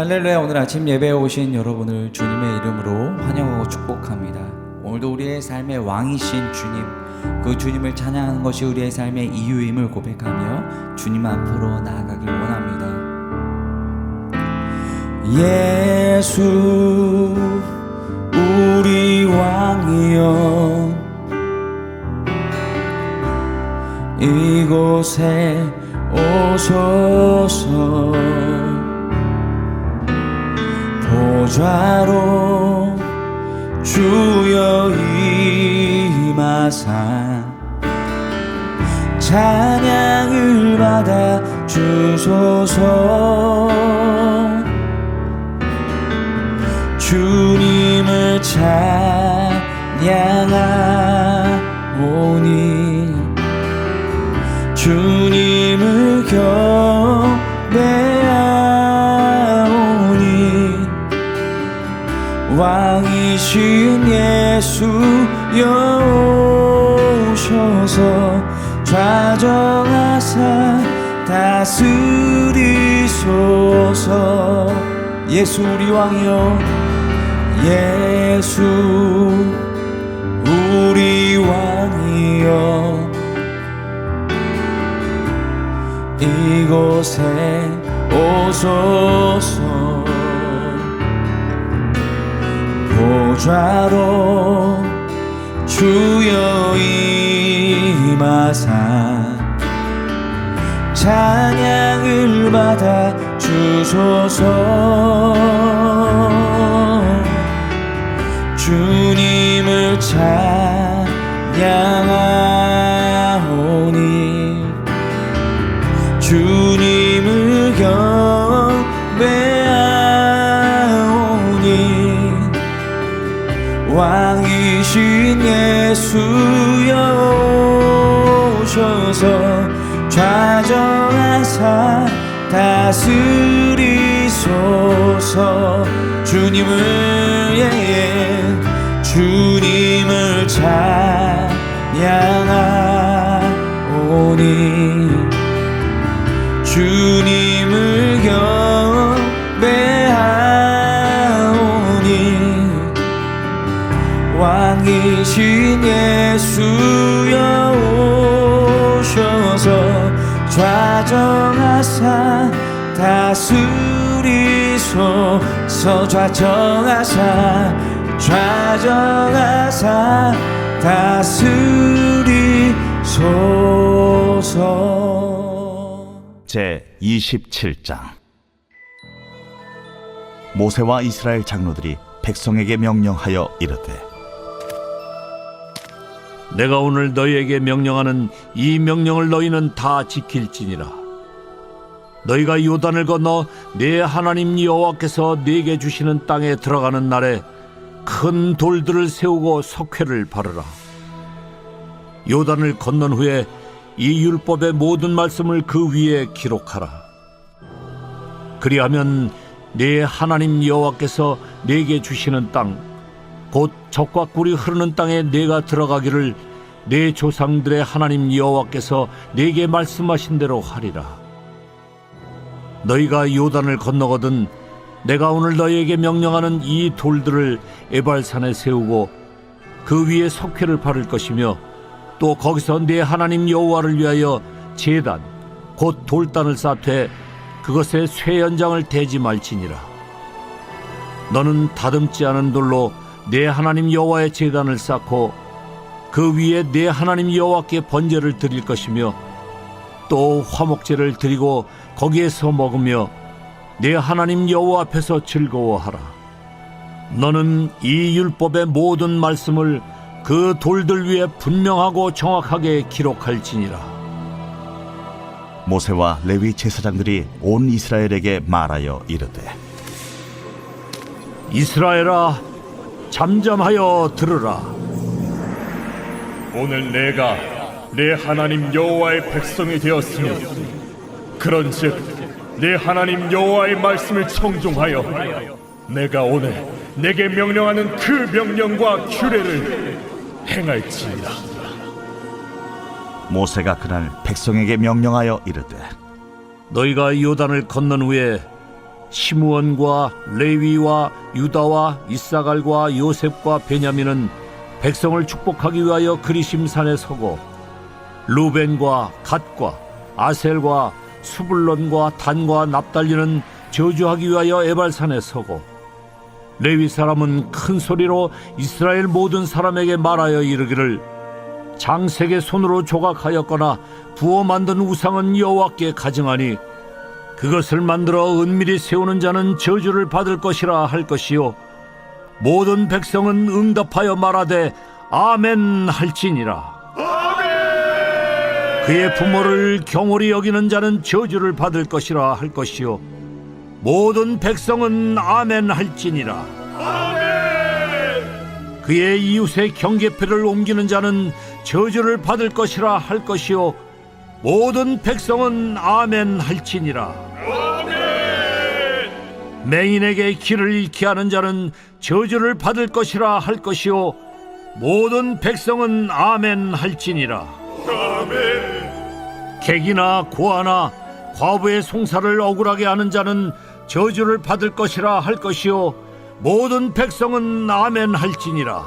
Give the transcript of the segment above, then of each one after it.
할렐루야. 오늘 아침 예배에 오신 여러분을 주님의 이름으로 환영하고 축복합니다. 오늘도 우리의 삶의 왕이신 주님, 그 주님을 찬양하는 것이 우리의 삶의 이유임을 고백하며 주님 앞으로 나아가길 원합니다. 예수 우리 왕이여, 이곳에 오소서. 보좌로 주여 임하사 찬양을 받아 주소서. 주님을 찬양하오니 주님을 경배하오니 왕이신 예수여 오셔서 좌정하사 다스리소서. 예수 우리 왕이여, 예수 우리 왕이여, 이곳에 오소서. 보좌로 주여 임하사 찬양을 받아 주소서. 주님을 찬양하오니 주님을 경배하오니 왕이신 예수여 오셔서 좌정하사 다스리소서. 주님을 찬양하오니 주님을 경배하오니 왕이신 예수여 오셔서 좌정하사 다스리소서. 좌정하사 다스리소서. 제 27장. 모세와 이스라엘 장로들이 백성에게 명령하여 이르되, 내가 오늘 너희에게 명령하는 이 명령을 너희는 다 지킬지니라. 너희가 요단을 건너 내 하나님 여호와께서 네게 주시는 땅에 들어가는 날에 큰 돌들을 세우고 석회를 바르라. 요단을 건넌 후에 이 율법의 모든 말씀을 그 위에 기록하라. 그리하면 네 하나님 여호와께서 네게 주시는 땅, 곧 젖과 꿀이 흐르는 땅에 네가 들어가기를 네 조상들의 하나님 여호와께서 네게 말씀하신 대로 하리라. 너희가 요단을 건너거든 내가 오늘 너희에게 명령하는 이 돌들을 에발산에 세우고 그 위에 석회를 바를 것이며, 또 거기서 네 하나님 여호와를 위하여 제단 곧 돌단을 쌓되 그것에 쇠연장을 대지 말지니라. 너는 다듬지 않은 돌로 내 하나님 여호와의 제단을 쌓고 그 위에 내 하나님 여호와께 번제를 드릴 것이며, 또 화목제를 드리고 거기에서 먹으며 내 하나님 여호와 앞에서 즐거워하라. 너는 이 율법의 모든 말씀을 그 돌들 위에 분명하고 정확하게 기록할지니라. 모세와 레위 제사장들이 온 이스라엘에게 말하여 이르되, 이스라엘아, 잠잠하여 들으라. 오늘 내가 내 하나님 여호와의 백성이 되었으니 그런즉 내 하나님 여호와의 말씀을 청종하여 내가 오늘 내게 명령하는 그 명령과 규례를 행할지니라. 모세가 그날 백성에게 명령하여 이르되, 너희가 요단을 건넌 후에 시므온과 레위와 유다와 이사갈과 요셉과 베냐민은 백성을 축복하기 위하여 그리심산에 서고, 루벤과 갓과 아셀과 수불론과 단과 납달리는 저주하기 위하여 에발산에 서고, 레위 사람은 큰 소리로 이스라엘 모든 사람에게 말하여 이르기를, 장색의 손으로 조각하였거나 부어 만든 우상은 여호와께 가증하니 그것을 만들어 은밀히 세우는 자는 저주를 받을 것이라 할 것이요, 모든 백성은 응답하여 말하되 아멘 할지니라. 그의 부모를 경홀히 여기는 자는 저주를 받을 것이라 할 것이요, 모든 백성은 아멘 할지니라. 그의 이웃의 경계표를 옮기는 자는 저주를 받을 것이라 할 것이요, 모든 백성은 아멘 할지니라. 맹인에게 길을 잃게 하는 자는 저주를 받을 것이라 할 것이요, 모든 백성은 아멘 할지니라. 객이나 고아나 과부의 송사를 억울하게 하는 자는 저주를 받을 것이라 할 것이요, 모든 백성은 아멘 할지니라.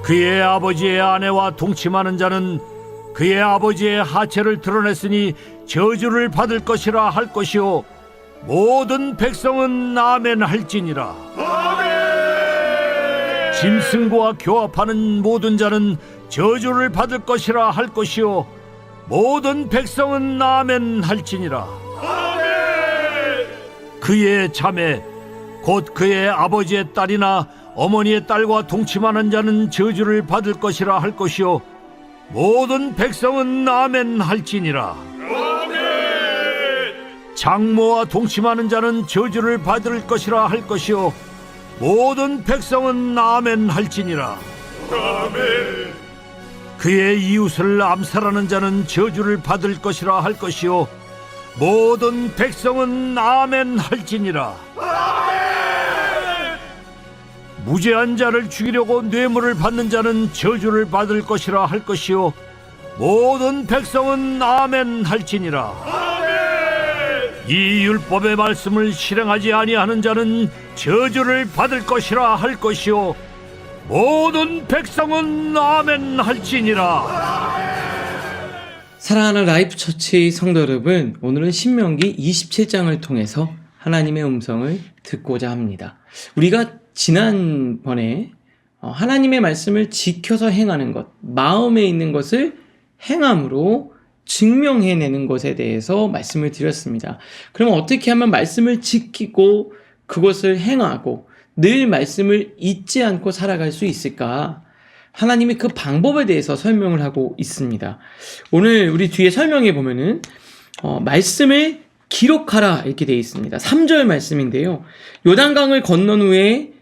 그의 아버지의 아내와 동침하는 자는 그의 아버지의 하체를 드러냈으니 저주를 받을 것이라 할 것이요, 모든 백성은 아멘 할지니라. 짐승과 교합하는 모든 자는 저주를 받을 것이라 할 것이요, 모든 백성은 아멘 할지니라. 그의 자매 곧 그의 아버지의 딸이나 어머니의 딸과 동침하는 자는 저주를 받을 것이라 할 것이요, 모든 백성은 아멘 할지니라. 장모와 동침하는 자는 저주를 받을 것이라 할 것이요, 모든 백성은 아멘 할지니라. 그의 이웃을 암살하는 자는 저주를 받을 것이라 할 것이요, 모든 백성은 아멘 할지니라. 무죄한 자를 죽이려고 뇌물을 받는 자는 저주를 받을 것이라 할 것이요, 모든 백성은 아멘 할지니라. 이 율법의 말씀을 실행하지 아니하는 자는 저주를 받을 것이라 할 것이요, 모든 백성은 아멘 할지니라. 사랑하는 라이프처치 성도 여러분, 오늘은 신명기 27장을 통해서 하나님의 음성을 듣고자 합니다. 우리가 지난번에 하나님의 말씀을 지켜서 행하는 것, 마음에 있는 것을 행함으로 증명해내는 것에 대해서 말씀을 드렸습니다. 그럼 어떻게 하면 말씀을 지키고 그것을 행하고 늘 말씀을 잊지 않고 살아갈 수 있을까? 하나님이 그 방법에 대해서 설명을 하고 있습니다. 오늘 우리 뒤에 설명해 보면은 말씀을 기록하라 이렇게 되어 있습니다. 3절 말씀인데요. 요단강을 건넌 후에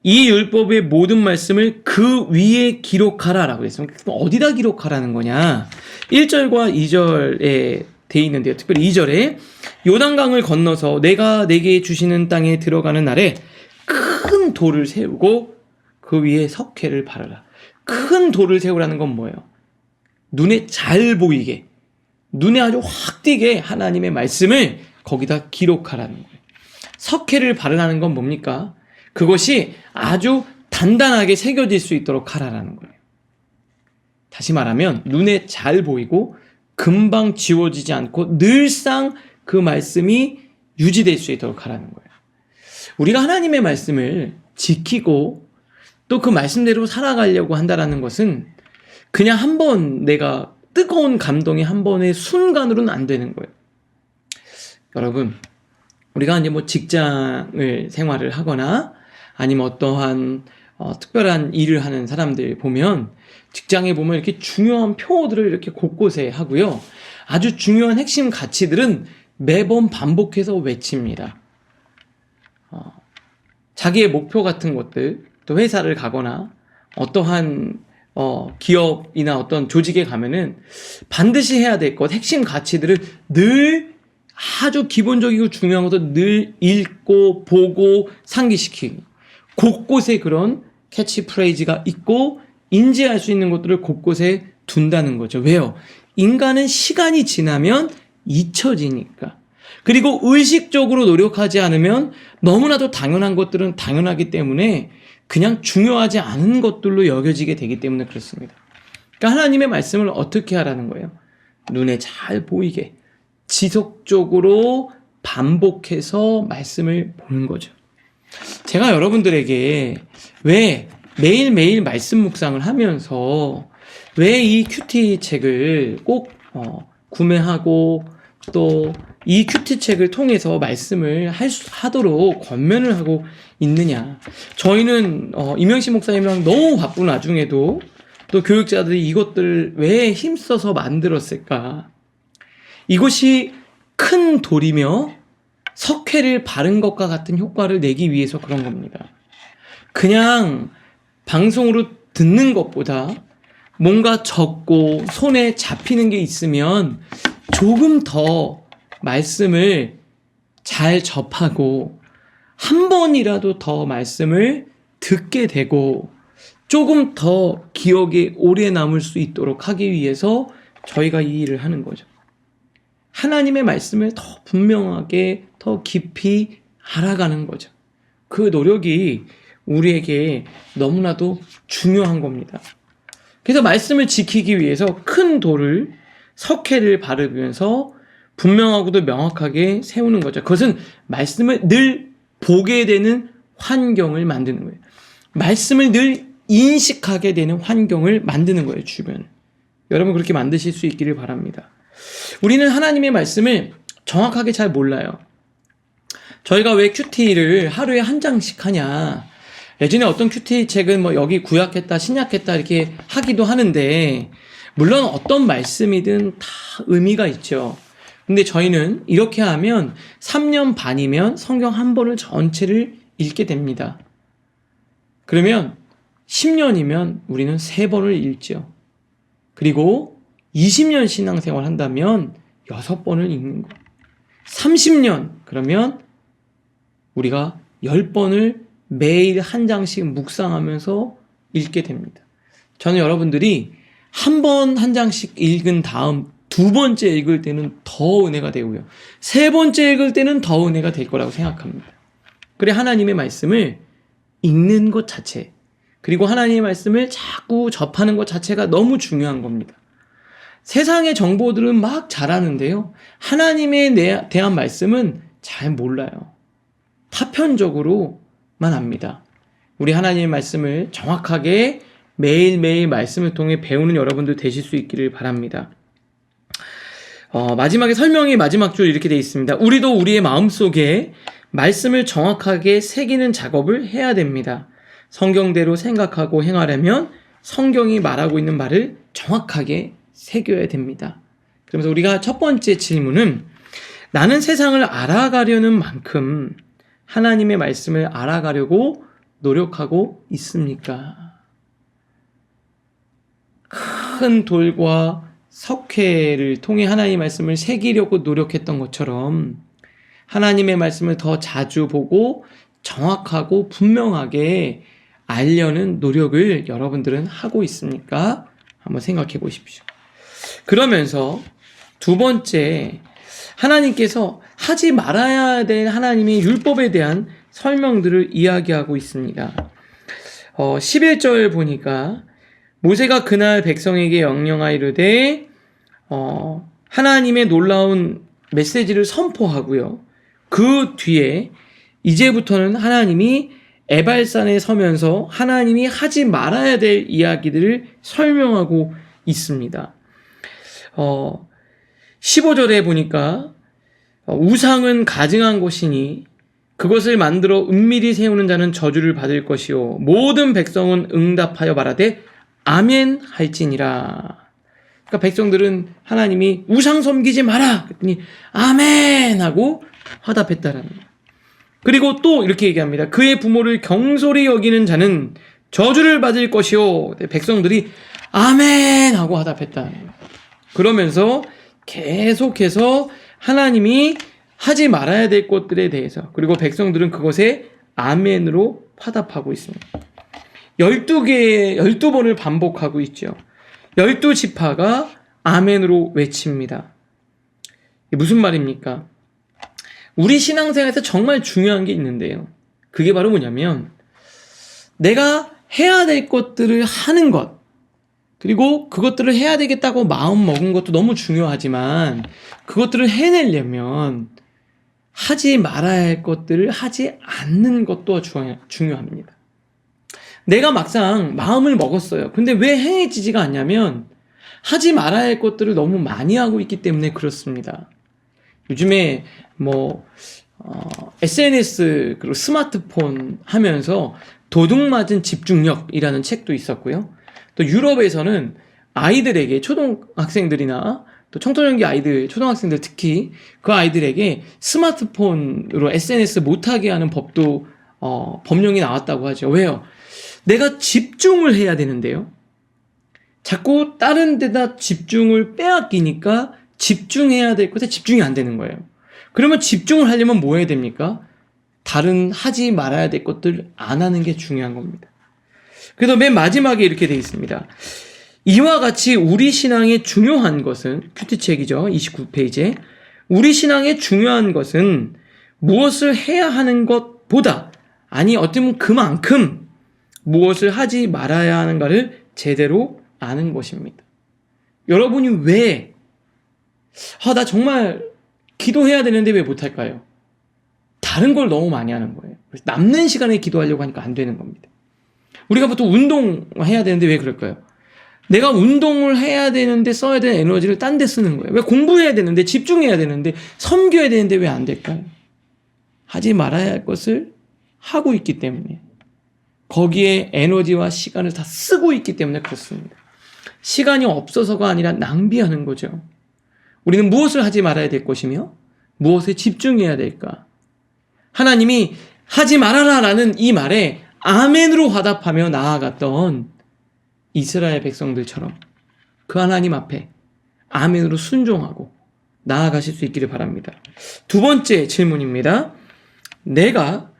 이 율법의 모든 말씀을 그 위에 기록하라 라고 했습니다. 어디다 기록하라는 거냐? 1절과 2절에 되어 있는데요. 특별히 2절에 요단강을 건너서 내가 내게 주시는 땅에 들어가는 날에 큰 돌을 세우고 그 위에 석회를 바르라. 큰 돌을 세우라는 건 뭐예요? 눈에 잘 보이게, 눈에 아주 확 띄게 하나님의 말씀을 거기다 기록하라는 거예요. 석회를 바르라는 건 뭡니까? 그것이 아주 단단하게 새겨질 수 있도록 하라는 거예요. 다시 말하면 눈에 잘 보이고 금방 지워지지 않고 늘상 그 말씀이 유지될 수 있도록 하라는 거예요. 우리가 하나님의 말씀을 지키고 또 그 말씀대로 살아가려고 한다는 것은 그냥 한 번 내가 뜨거운 감동이 한 번의 순간으로는 안 되는 거예요. 여러분, 우리가 이제 뭐 직장을 생활을 하거나 아니면 어떠한 특별한 일을 하는 사람들 보면 직장에 보면 이렇게 중요한 표어들을 이렇게 곳곳에 하고요. 아주 중요한 핵심 가치들은 매번 반복해서 외칩니다. 자기의 목표 같은 것들, 또 회사를 가거나 어떠한 기업이나 어떤 조직에 가면은 반드시 해야 될 것, 핵심 가치들을 늘 아주 기본적이고 중요한 것도 늘 읽고 보고 상기시키고 곳곳에 그런 캐치프레이즈가 있고 인지할 수 있는 것들을 곳곳에 둔다는 거죠. 왜요? 인간은 시간이 지나면 잊혀지니까. 그리고 의식적으로 노력하지 않으면 너무나도 당연한 것들은 당연하기 때문에 그냥 중요하지 않은 것들로 여겨지게 되기 때문에 그렇습니다. 그러니까 하나님의 말씀을 어떻게 하라는 거예요? 눈에 잘 보이게 지속적으로 반복해서 말씀을 보는 거죠. 제가 여러분들에게 왜 매일매일 말씀 묵상을 하면서 왜 이 큐티 책을 꼭 구매하고 또 이 큐티 책을 통해서 말씀을 하도록 권면을 하고 있느냐. 저희는 이명식 목사님이랑 너무 바쁜 와중에도 또 교육자들이 이것들을 왜 힘써서 만들었을까. 이것이 큰 돌이며 석회를 바른 것과 같은 효과를 내기 위해서 그런 겁니다. 그냥 방송으로 듣는 것보다 뭔가 적고 손에 잡히는 게 있으면 조금 더 말씀을 잘 접하고 한 번이라도 더 말씀을 듣게 되고 조금 더 기억에 오래 남을 수 있도록 하기 위해서 저희가 이 일을 하는 거죠. 하나님의 말씀을 더 분명하게 더 깊이 알아가는 거죠. 그 노력이 우리에게 너무나도 중요한 겁니다. 그래서 말씀을 지키기 위해서 큰 돌을 석회를 바르면서 분명하고도 명확하게 세우는 거죠. 그것은 말씀을 늘 보게 되는 환경을 만드는 거예요. 말씀을 늘 인식하게 되는 환경을 만드는 거예요, 주변. 여러분 그렇게 만드실 수 있기를 바랍니다. 우리는 하나님의 말씀을 정확하게 잘 몰라요. 저희가 왜 큐티를 하루에 한 장씩 하냐. 예전에 어떤 큐티 책은 뭐 여기 구약했다, 신약했다 이렇게 하기도 하는데 물론 어떤 말씀이든 다 의미가 있죠. 근데 저희는 이렇게 하면 3년 반이면 성경 한 번을 전체를 읽게 됩니다. 그러면 10년이면 우리는 3번을 읽죠. 그리고 20년 신앙생활 한다면 6번을 읽는 거예요. 30년 그러면 우리가 10번을 매일 한 장씩 묵상하면서 읽게 됩니다. 저는 여러분들이 한 번 한 장씩 읽은 다음 2번째 읽을 때는 더 은혜가 되고요. 3번째 읽을 때는 더 은혜가 될 거라고 생각합니다. 그래 하나님의 말씀을 읽는 것 자체 그리고 하나님의 말씀을 자꾸 접하는 것 자체가 너무 중요한 겁니다. 세상의 정보들은 막 잘하는데요. 하나님에 대한 말씀은 잘 몰라요. 파편적으로만 압니다. 우리 하나님의 말씀을 정확하게 매일매일 말씀을 통해 배우는 여러분들 되실 수 있기를 바랍니다. 마지막에 설명의 마지막 줄 이렇게 되어 있습니다. 우리도 우리의 마음속에 말씀을 정확하게 새기는 작업을 해야 됩니다. 성경대로 생각하고 행하려면 성경이 말하고 있는 말을 정확하게 새겨야 됩니다. 그러면서 우리가 첫 번째 질문은 나는 세상을 알아가려는 만큼 하나님의 말씀을 알아가려고 노력하고 있습니까? 큰 돌과 석회를 통해 하나님의 말씀을 새기려고 노력했던 것처럼 하나님의 말씀을 더 자주 보고 정확하고 분명하게 알려는 노력을 여러분들은 하고 있습니까? 한번 생각해 보십시오. 그러면서 두 번째, 하나님께서 하지 말아야 될 하나님의 율법에 대한 설명들을 이야기하고 있습니다. 11절 보니까 모세가 그날 백성에게 명령하이르되 하나님의 놀라운 메시지를 선포하고요. 그 뒤에 이제부터는 하나님이 에발산에 서면서 하나님이 하지 말아야 될 이야기들을 설명하고 있습니다. 15절에 보니까 우상은 가증한 것이니 그것을 만들어 은밀히 세우는 자는 저주를 받을 것이요 모든 백성은 응답하여 말하되 아멘 할지니라. 그러니까 백성들은 하나님이 우상 섬기지 마라 그랬더니 아멘 하고 화답했다라는 거예요. 그리고 또 이렇게 얘기합니다. 그의 부모를 경솔히 여기는 자는 저주를 받을 것이요 백성들이 아멘 하고 화답했다는 거예요. 그러면서 계속해서 하나님이 하지 말아야 될 것들에 대해서 그리고 백성들은 그것에 아멘으로 화답하고 있습니다. 12번을 반복하고 있죠. 12지파가 아멘으로 외칩니다. 이게 무슨 말입니까? 우리 신앙생활에서 정말 중요한 게 있는데요. 그게 바로 뭐냐면 내가 해야 될 것들을 하는 것, 그리고 그것들을 해야 되겠다고 마음 먹은 것도 너무 중요하지만 그것들을 해내려면 하지 말아야 할 것들을 하지 않는 것도 중요합니다. 내가 막상 마음을 먹었어요. 근데 왜 행해지지가 않냐면 하지 말아야 할 것들을 너무 많이 하고 있기 때문에 그렇습니다. 요즘에 SNS 그리고 스마트폰 하면서 도둑맞은 집중력이라는 책도 있었고요. 또 유럽에서는 아이들에게 초등학생들이나 또 청소년기 아이들, 초등학생들 특히 그 아이들에게 스마트폰으로 SNS 못하게 하는 법도 법령이 나왔다고 하죠. 왜요? 내가 집중을 해야 되는데요. 자꾸 다른 데다 집중을 빼앗기니까 집중해야 될 것에 집중이 안 되는 거예요. 그러면 집중을 하려면 뭐 해야 됩니까? 다른 하지 말아야 될 것들 안 하는 게 중요한 겁니다. 그래서 맨 마지막에 이렇게 되어 있습니다. 이와 같이 우리 신앙의 중요한 것은, 큐티책이죠. 29페이지에. 우리 신앙의 중요한 것은 무엇을 해야 하는 것보다, 아니 어쩌면 그만큼 무엇을 하지 말아야 하는가를 제대로 아는 것입니다. 여러분이 왜, 나 정말 기도해야 되는데 왜 못할까요? 다른 걸 너무 많이 하는 거예요. 그래서 남는 시간에 기도하려고 하니까 안 되는 겁니다. 우리가 보통 운동해야 되는데 왜 그럴까요? 내가 운동을 해야 되는데 써야 되는 에너지를 딴 데 쓰는 거예요. 왜 공부해야 되는데, 집중해야 되는데, 섬겨야 되는데 왜 안 될까요? 하지 말아야 할 것을 하고 있기 때문에, 거기에 에너지와 시간을 다 쓰고 있기 때문에 그렇습니다. 시간이 없어서가 아니라 낭비하는 거죠. 우리는 무엇을 하지 말아야 될 것이며 무엇에 집중해야 될까? 하나님이 하지 말아라 라는 이 말에 아멘으로 화답하며 나아갔던 이스라엘 백성들처럼 그 하나님 앞에 아멘으로 순종하고 나아가실 수 있기를 바랍니다. 두 번째 질문입니다. 내가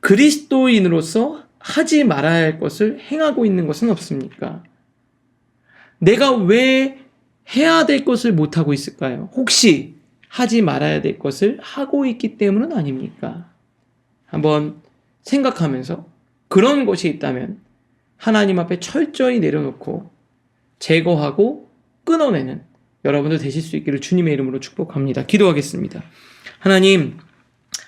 그리스도인으로서 하지 말아야 할 것을 행하고 있는 것은 없습니까? 내가 왜 해야 될 것을 못하고 있을까요? 혹시 하지 말아야 될 것을 하고 있기 때문은 아닙니까? 한번 생각하면서 그런 것이 있다면 하나님 앞에 철저히 내려놓고 제거하고 끊어내는 여러분들 되실 수 있기를 주님의 이름으로 축복합니다. 기도하겠습니다. 하나님,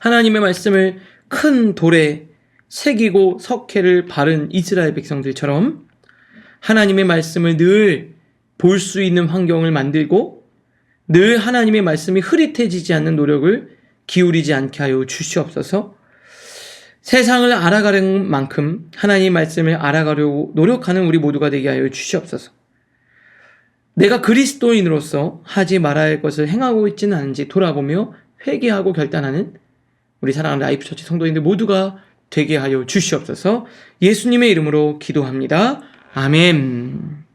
하나님의 말씀을 큰 돌에 새기고 석회를 바른 이스라엘 백성들처럼 하나님의 말씀을 늘 볼 수 있는 환경을 만들고 늘 하나님의 말씀이 흐릿해지지 않는 노력을 기울이지 않게 하여 주시옵소서. 세상을 알아가는 만큼 하나님의 말씀을 알아가려고 노력하는 우리 모두가 되게 하여 주시옵소서. 내가 그리스도인으로서 하지 말아야 할 것을 행하고 있지는 않은지 돌아보며 회개하고 결단하는 우리 사랑하는 라이프처치 성도인들 모두가 되게 하여 주시옵소서. 예수님의 이름으로 기도합니다. 아멘.